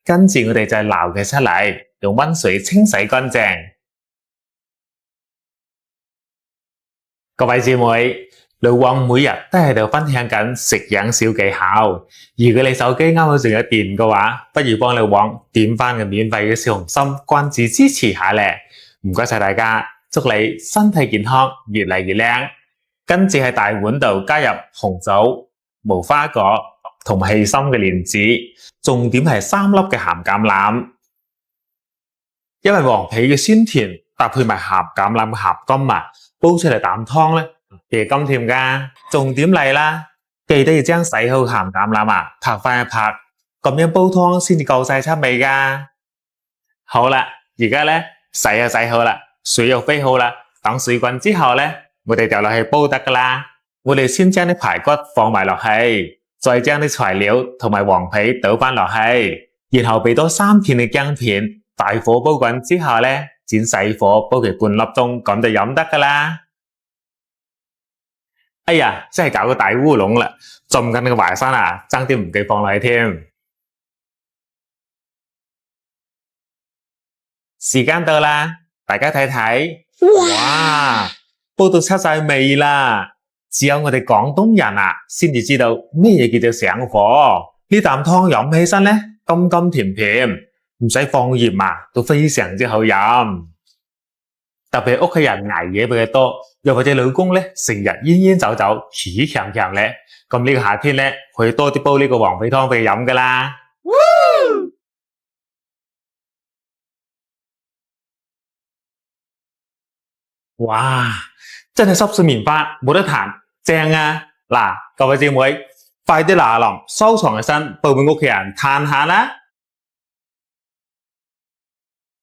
跟住我哋就撈佢出嚟，用溫水清洗乾淨。各位姊妹，老王每日都喺度分享緊食養小技巧。如果你手機啱好仲有電嘅話，不如幫老王點返個免費嘅小紅心關注支持下咧。唔該晒大家，祝你身體健康，越嚟越靚。跟住喺大碗度加入紅棗、無花果同埋氣心嘅蓮子，重點係3粒嘅鹹橄欖。因為黃皮嘅鮮甜搭配埋鹹橄欖嘅鹹甘啊，煲出嚟啖湯咧，係咁甜噶。重點嚟啦，記得要將洗好鹹橄欖啊拍翻一拍，咁樣煲湯先至夠晒出味噶。好啦，而家咧洗好啦，水又飛好啦，等水滾之後咧，我哋就落去煲得噶啦。我哋先將啲排骨放埋落去，再將啲材料同埋黃皮倒翻落去，然後俾多3片嘅薑片，大火煲滾之後咧，轉細火煲佢半粒鐘，咁就飲得噶啦。哎呀，真係搞個大烏龍啦！浸緊嘅淮山啊，爭啲唔記放落去添。時間到啦，大家睇睇，哇，煲到出晒味啦！只有我哋廣東人啊，先至知道咩嘢叫做上火。呢啖湯飲起身咧，甘甘甜甜，唔使放鹽啊，都非常之好飲。特別係屋企人捱夜比較多，又或者老公咧成日煙煙走走，氣強強咧，咁呢個夏天咧可以多啲煲呢個黃皮湯俾佢飲噶啦。哇，真係濕碎棉花，冇得彈，正啊！嗱，各位姊妹，快啲嗱臨收藏起身，報俾屋企人嘆下啦。